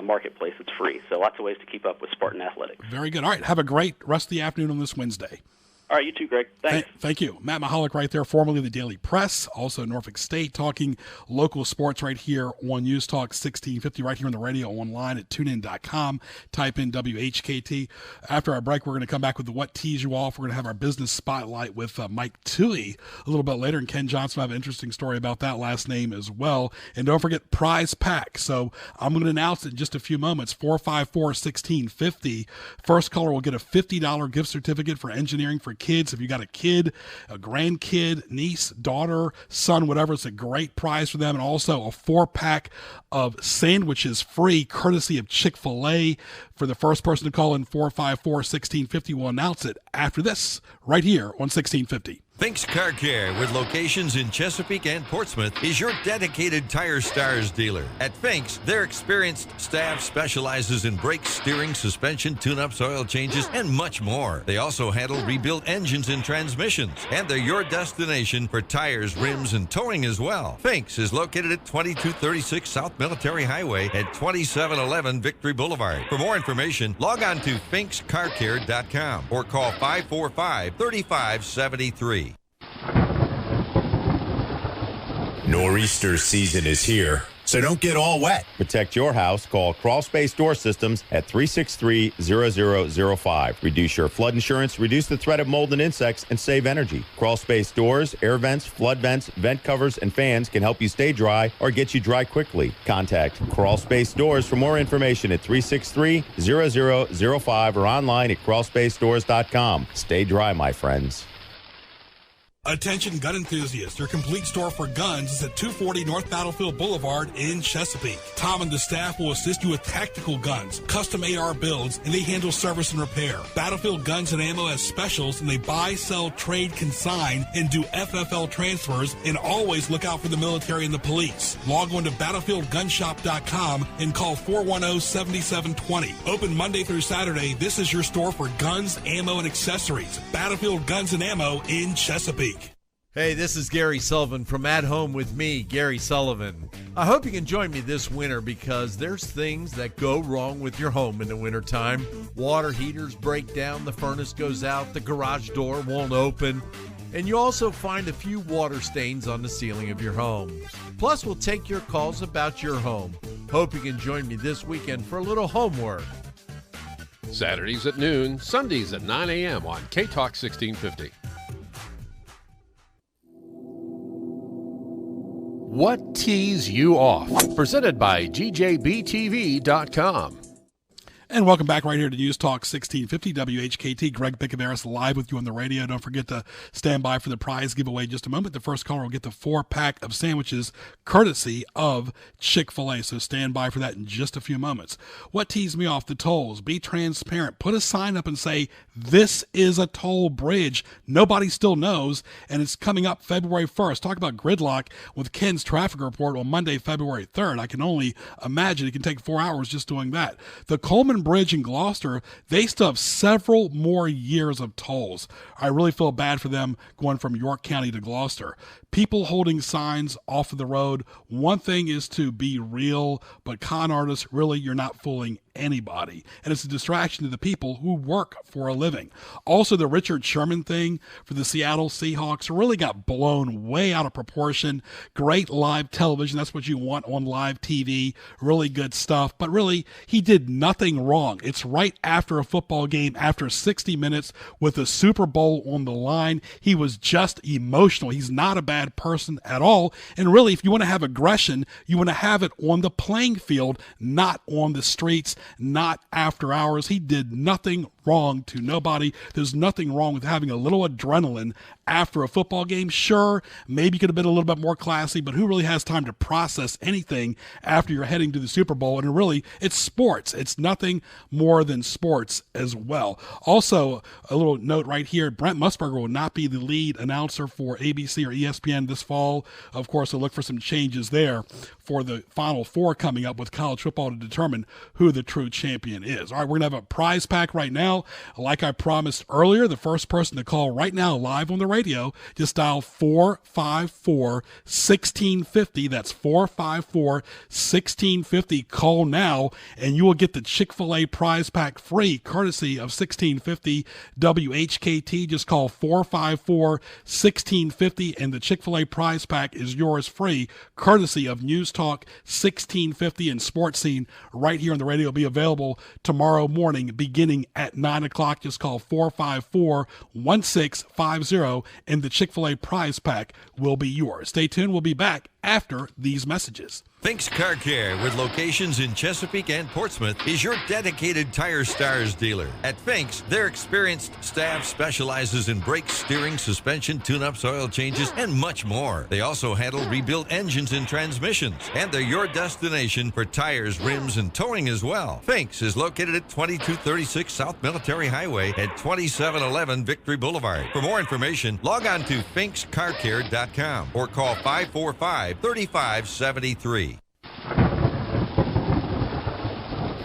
marketplace, it's free. So lots of ways to keep up with Spartan athletics. Very good. All right, have a great rest of the afternoon on this Wednesday. All right, you too, Greg. Thanks. Thank you. Matt Mahalik right there, formerly of the Daily Press, also Norfolk State, talking local sports right here on News Talk 1650, right here on the radio, online at tunein.com. Type in WHKT. After our break, we're going to come back with the What Tees You Off. We're going to have our business spotlight with Mike Toohey a little bit later, and Ken Johnson will have an interesting story about that last name as well. And don't forget Prize Pack. So I'm going to announce it in just a few moments, 454-1650. First caller will get a $50 gift certificate for engineering for kids. If you got a kid, a grandkid, niece, daughter, son, whatever, it's a great prize for them. And also a 4-pack of sandwiches free, courtesy of Chick-fil-A. For the first person to call in 454-1650, we'll announce it after this, right here on 1650. Fink's Car Care, with locations in Chesapeake and Portsmouth, is your dedicated Tire Stars dealer. At Fink's, their experienced staff specializes in brake, steering, suspension, tune-ups, oil changes, and much more. They also handle rebuilt engines and transmissions, and they're your destination for tires, rims, and towing as well. Fink's is located at 2236 South Military Highway at 2711 Victory Boulevard. For more information, log on to finkscarcare.com or call 545-3573. Nor'easter season is here, so don't get all wet. Protect your house. Call Crawl Space Door Systems at 363-0005. Reduce your flood insurance, reduce the threat of mold and insects, and save energy. Crawl Space Doors, air vents, flood vents, vent covers, and fans can help you stay dry or get you dry quickly. Contact Crawl Space Doors for more information at 363-0005 or online at crawlspacedores.com. Stay dry, my friends. Attention gun enthusiasts, your complete store for guns is at 240 North Battlefield Boulevard in Chesapeake. Tom and the staff will assist you with tactical guns, custom AR builds, and they handle service and repair. Battlefield Guns and Ammo has specials, and they buy, sell, trade, consign, and do FFL transfers, and always look out for the military and the police. Log on to BattlefieldGunshop.com and call 410-7720. Open Monday through Saturday, this is your store for guns, ammo, and accessories. Battlefield Guns and Ammo in Chesapeake. Hey, this is Gary Sullivan from At Home with me, Gary Sullivan. I hope you can join me this winter because there's things that go wrong with your home in the wintertime. Water heaters break down, the furnace goes out, the garage door won't open, and you also find a few water stains on the ceiling of your home. Plus, we'll take your calls about your home. Hope you can join me this weekend for a little homework. Saturdays at noon, Sundays at 9 a.m. on K-Talk 1650. What Tees You Off? Presented by GJBTV.com. And welcome back right here to News Talk 1650 WHKT. Greg Picavaris live with you on the radio. Don't forget to stand by for the prize giveaway in just a moment. The first caller will get the 4-pack of sandwiches courtesy of Chick-fil-A. So stand by for that in just a few moments. What tees me off? The tolls. Be transparent. Put a sign up and say, this is a toll bridge. Nobody still knows, and it's coming up February 1st. Talk about gridlock with Ken's traffic report on Monday, February 3rd. I can only imagine it can take 4 hours just doing that. The Coleman Bridge in Gloucester, they still have several more years of tolls. I really feel bad for them going from York County to Gloucester. People holding signs off of the road. One thing is to be real, but con artists, really, you're not fooling anybody. And it's a distraction to the people who work for a living. Also, the Richard Sherman thing for the Seattle Seahawks really got blown way out of proportion. Great live television. That's what you want on live TV. Really good stuff. But really, he did nothing wrong. It's right after a football game, after 60 minutes with the Super Bowl on the line. He was just emotional. He's not a bad person at all. And really, if you want to have aggression, you want to have it on the playing field, not on the streets, not after hours. He did nothing wrong to nobody. There's nothing wrong with having a little adrenaline after a football game. Sure, maybe you could have been a little bit more classy, but who really has time to process anything after you're heading to the Super Bowl? And really, it's sports. It's nothing more than sports as well. Also, a little note right here, Brent Musburger will not be the lead announcer for ABC or ESPN this fall. Of course, we'll look for some changes there for the Final Four coming up with college football to determine who the true champion is. All right, we're going to have a prize pack right now. Like I promised earlier, the first person to call right now live on the radio, just dial 454-1650. That's 454-1650. Call now, and you will get the Chick-fil-A prize pack free, courtesy of 1650 WHKT. Just call 454-1650, and the Chick-fil-A prize pack is yours free, courtesy of News Talk 1650 and Sports Scene right here on the radio. Will be available tomorrow morning beginning at 9 o'clock. Just call 454-1650, and the Chick-fil-A prize pack will be yours. Stay tuned. We'll be back after these messages. Fink's Car Care, with locations in Chesapeake and Portsmouth, is your dedicated Tire Stars dealer. At Fink's, their experienced staff specializes in brake, steering, suspension, tune-ups, oil changes, and much more. They also handle rebuilt engines and transmissions, and they're your destination for tires, rims, and towing as well. Fink's is located at 2236 South Military Highway at 2711 Victory Boulevard. For more information, log on to finkscarcare.com or call 545-3573.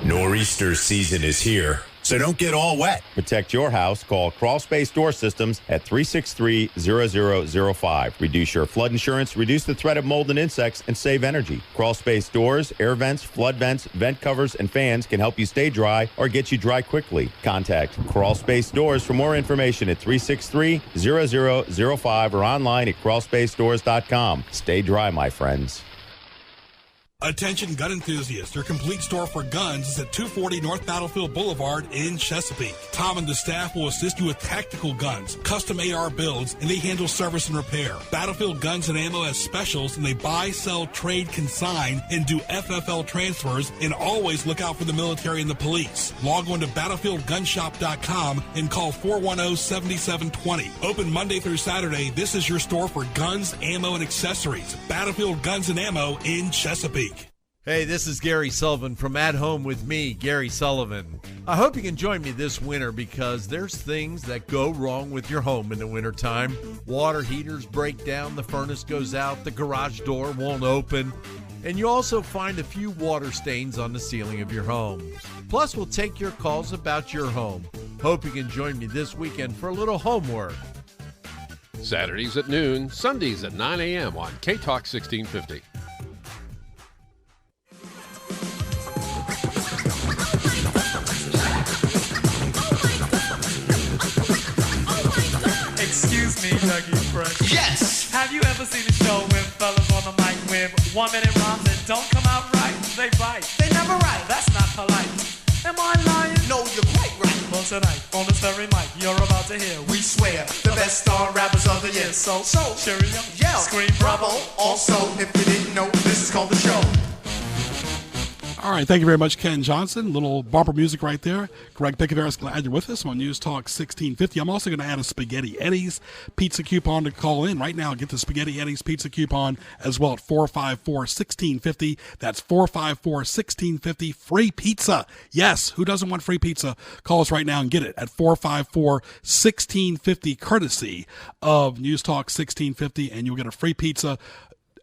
Nor'easter season is here, so don't get all wet. Protect your house. Call Crawl Space Door Systems at 363-0005. Reduce your flood insurance, reduce the threat of mold and insects, and save energy. Crawl Space Doors, air vents, flood vents, vent covers, and fans can help you stay dry or get you dry quickly. Contact Crawl Space Doors for more information at 363-0005 or online at crawlspacedores.com. Stay dry, my friends. Attention gun enthusiasts, your complete store for guns is at 240 North Battlefield Boulevard in Chesapeake. Tom and the staff will assist you with tactical guns, custom AR builds, and they handle service and repair. Battlefield Guns and Ammo has specials, and they buy, sell, trade, consign, and do FFL transfers, and always look out for the military and the police. Log on to BattlefieldGunshop.com and call 410-7720. Open Monday through Saturday, this is your store for guns, ammo, and accessories. Battlefield Guns and Ammo in Chesapeake. Hey, this is Gary Sullivan from At Home with me, Gary Sullivan. I hope you can join me this winter because there's things that go wrong with your home in the wintertime. Water heaters break down, the furnace goes out, the garage door won't open, and you also find a few water stains on the ceiling of your home. Plus, we'll take your calls about your home. Hope you can join me this weekend for a little homework. Saturdays at noon, Sundays at 9 a.m. on K-Talk 1650. Excuse me, Dougie Fresh. Yes! Have you ever seen a show with fellas on the mic with 1 minute rhymes that don't come out right? They bite. They never write. That's not polite. Am I lying? No, you're quite right. Well, tonight, on this very mic, you're about to hear. We swear, the best star rappers of the year. So, cheerio, yell, scream bravo. Also, if you didn't know, this is called The Show. All right, thank you very much, Ken Johnson. Little bumper music right there. Greg Pickaveras, glad you're with us on News Talk 1650. I'm also going to add a Spaghetti Eddie's pizza coupon to call in right now. Get the Spaghetti Eddie's pizza coupon as well at 454-1650. That's 454-1650. Free pizza. Yes, who doesn't want free pizza? Call us right now and get it at 454-1650, courtesy of News Talk 1650, and you'll get a free pizza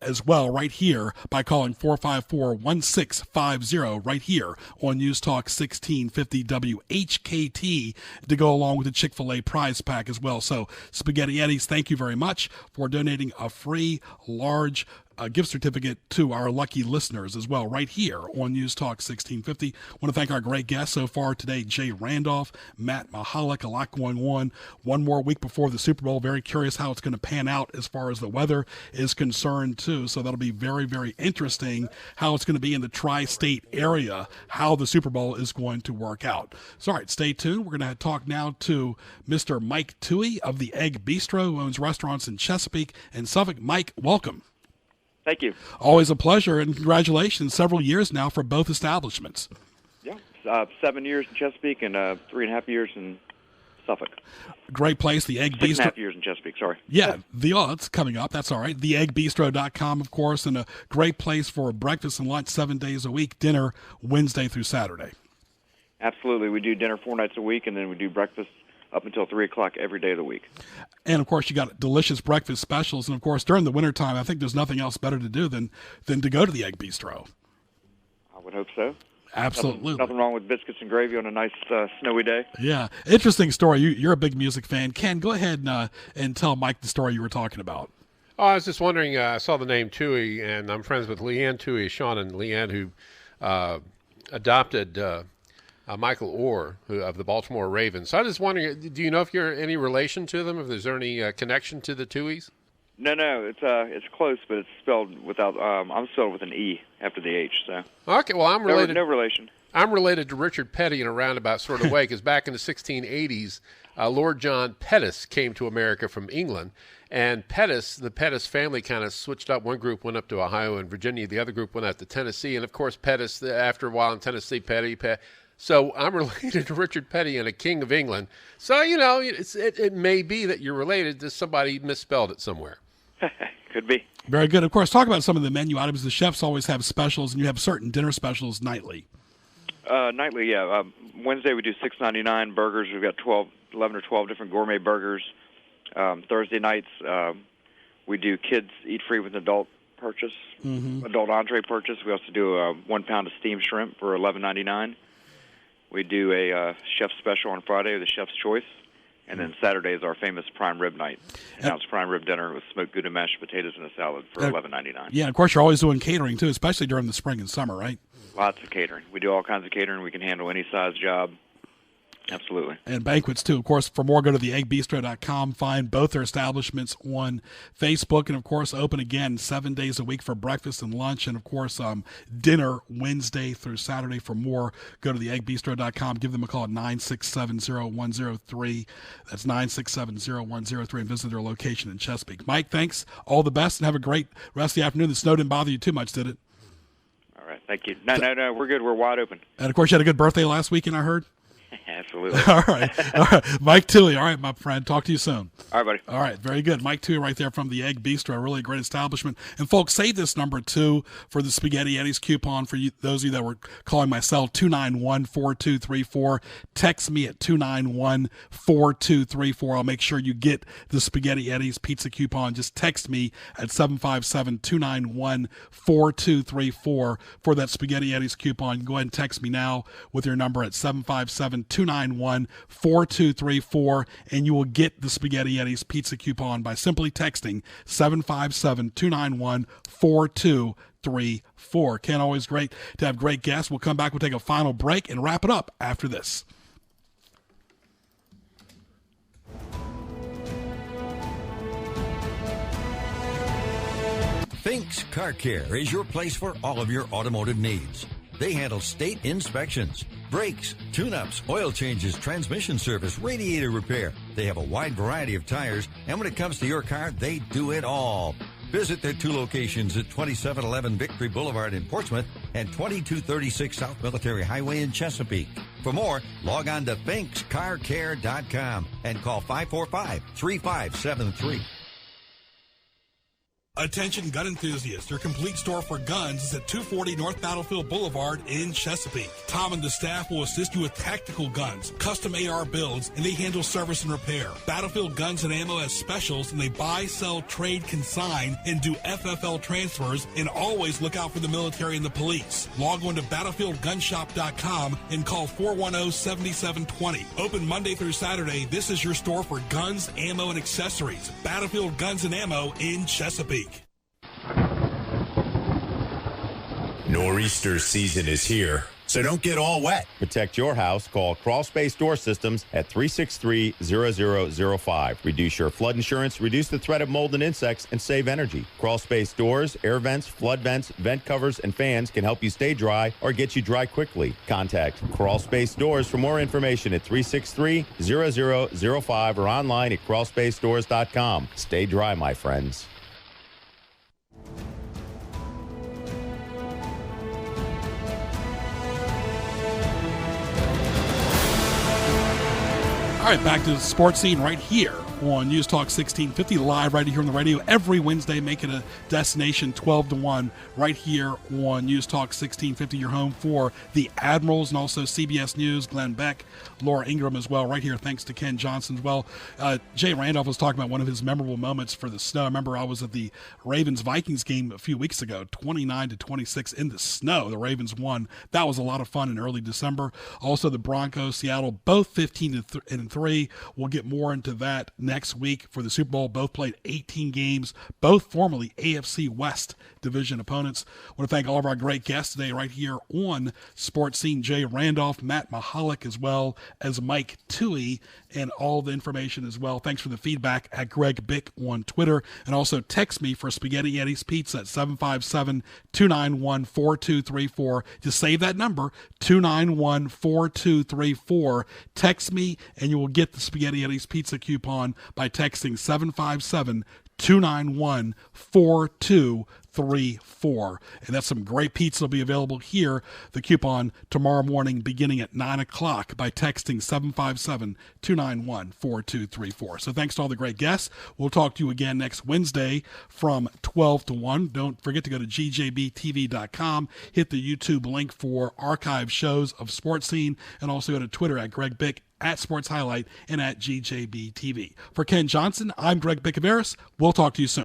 as well right here by calling 454-1650 right here on News Talk 1650 WHKT to go along with the Chick-fil-A prize pack as well. So Spaghetti Eddie's, thank you very much for donating a free large gift certificate to our lucky listeners as well right here on News Talk 1650. I want to thank our great guests so far today, Jay Randolph, Matt Mahalik. A lot going on. One more week before the Super Bowl. Very curious how it's going to pan out as far as the weather is concerned too. So that'll be very, very interesting how it's going to be in the tri-state area, how the Super Bowl is going to work out. So all right, stay tuned. We're going to talk now to Mr. Mike Toohey of the Egg Bistro, who owns restaurants in Chesapeake and Suffolk. Mike, welcome. Thank you. Always a pleasure, and congratulations. Several years now for both establishments. Yeah, 7 years in Chesapeake and 3.5 years in Suffolk. Great place, the Egg Bistro. 6.5 years in Chesapeake, sorry. Yeah, it's coming up. That's all right. TheEggBistro.com, of course, and a great place for breakfast and lunch 7 days a week, dinner Wednesday through Saturday. Absolutely. We do dinner 4 nights a week, and then we do breakfast up until 3 o'clock every day of the week. And, of course, you got delicious breakfast specials. And, of course, during the wintertime, I think there's nothing else better to do than to go to the Egg Bistro. I would hope so. Absolutely. Nothing wrong with biscuits and gravy on a nice snowy day. Yeah. Interesting story. You're a big music fan. Ken, go ahead and tell Mike the story you were talking about. Oh, I was just wondering, I saw the name Toohey, and I'm friends with Leanne Toohey, Sean and Leanne, who adopted Michael Orr, of the Baltimore Ravens. So I was just wondering, do you know if you're any relation to them, if there's any connection to the Tooheys? No, it's close, but it's spelled without. I'm spelled with an E after the H. So okay, well I'm related. No relation. I'm related to Richard Petty in a roundabout sort of way, because back in the 1680s, Lord John Pettus came to America from England. And the Pettus family kind of switched up. One group went up to Ohio and Virginia. The other group went out to Tennessee. And, of course, Pettus, after a while in Tennessee, Petty. So I'm related to Richard Petty and a king of England. So, it may be that you're related to somebody misspelled it somewhere. Could be. Very good. Of course, talk about some of the menu items. The chefs always have specials, and you have certain dinner specials nightly. Nightly, yeah. Wednesday we do $6.99 burgers. We've got 11 or 12 different gourmet burgers. Thursday nights we do kids eat free with an adult purchase, adult entree purchase. We also do 1 pound of steamed shrimp for $11.99. We do a chef special on Friday, the chef's choice. And then Saturday is our famous prime rib night. Now it's prime rib dinner with smoked Gouda mashed potatoes and a salad for $11.99. Yeah, of course, you're always doing catering, too, especially during the spring and summer, right? Lots of catering. We do all kinds of catering. We can handle any size job. Absolutely. And banquets, too. Of course, for more, go to theeggbistro.com. Find both their establishments on Facebook. And, of course, open again 7 days a week for breakfast and lunch. And, of course, dinner Wednesday through Saturday. For more, go to theeggbistro.com. Give them a call at 967-0103. That's 967-0103. And visit their location in Chesapeake. Mike, thanks. All the best, and have a great rest of the afternoon. The snow didn't bother you too much, did it? All right. Thank you. No. We're good. We're wide open. And, of course, you had a good birthday last weekend, I heard? Absolutely. All right. Mike Toohey. All right, my friend. Talk to you soon. All right, buddy. All right. Very good. Mike Toohey right there from the Egg Bistro. Really a great establishment. And, folks, save this number, too, for the Spaghetti Eddies coupon for you, those of you that were calling my cell, 291-4234. Text me at 291-4234. I'll make sure you get the Spaghetti Eddies pizza coupon. Just text me at 757-291-4234 for that Spaghetti Eddies coupon. Go ahead and text me now with your number at 757-291-4234, and you will get the Spaghetti Eddies pizza coupon by simply texting 757-291-4234. Ken, always great to have great guests. We'll come back. We'll take a final break and wrap it up after this. Finks Car Care is your place for all of your automotive needs. They handle state inspections, brakes, tune-ups, oil changes, transmission service, radiator repair. They have a wide variety of tires, and when it comes to your car, they do it all. Visit their 2 locations at 2711 Victory Boulevard in Portsmouth and 2236 South Military Highway in Chesapeake. For more, log on to finkscarcare.com and call 545-3573. Attention gun enthusiasts, your complete store for guns is at 240 North Battlefield Boulevard in Chesapeake. Tom and the staff will assist you with tactical guns, custom AR builds, and they handle service and repair. Battlefield Guns and Ammo has specials, and they buy, sell, trade, consign, and do FFL transfers, and always look out for the military and the police. Log on to BattlefieldGunshop.com and call 410-7720. Open Monday through Saturday, this is your store for guns, ammo, and accessories. Battlefield Guns and Ammo in Chesapeake. Nor'easter season is here, so don't get all wet. Protect your house. Call Crawl Space Door Systems at 363-0005. Reduce your flood insurance, reduce the threat of mold and insects, and save energy. Crawl Space Doors, air vents, flood vents, vent covers, and fans can help you stay dry or get you dry quickly. Contact Crawl Space Doors for more information at 363-0005 or online at crawlspacedores.com. Stay dry, my friends. All right, back to the sports scene right here on News Talk 1650, live right here on the radio every Wednesday. Make it a destination 12 to 1 right here on News Talk 1650, your home for the Admirals, and also CBS News, Glenn Beck, Laura Ingram as well, right here, thanks to Ken Johnson as well. Jay Randolph was talking about one of his memorable moments for the snow. I remember I was at the Ravens-Vikings game a few weeks ago, 29-26 in the snow. The Ravens won. That was a lot of fun in early December. Also, the Broncos, Seattle, both 15-3. We'll get more into that next week for the Super Bowl. Both played 18 games, both formerly AFC West division opponents. I want to thank all of our great guests today right here on Sports Scene. Jay Randolph, Matt Mahalik, as well as Mike Toohey. and all the information as well. Thanks for the feedback at Greg Bick on Twitter. And also text me for Spaghetti Eddie's Pizza at 757-291-4234. Just save that number, 291-4234. Text me and you will get the Spaghetti Eddie's Pizza coupon by texting 757-291-4234. And that's some great pizza will be available here. The coupon tomorrow morning beginning at 9 o'clock by texting 757-291-4234. So thanks to all the great guests. We'll talk to you again next Wednesday from 12 to 1. Don't forget to go to gjbtv.com, hit the YouTube link for archive shows of Sports Scene, and also go to Twitter at Greg Bick, at Sports Highlight, and at GJBTV. For Ken Johnson, I'm Greg Bick-Averis. We'll talk to you soon.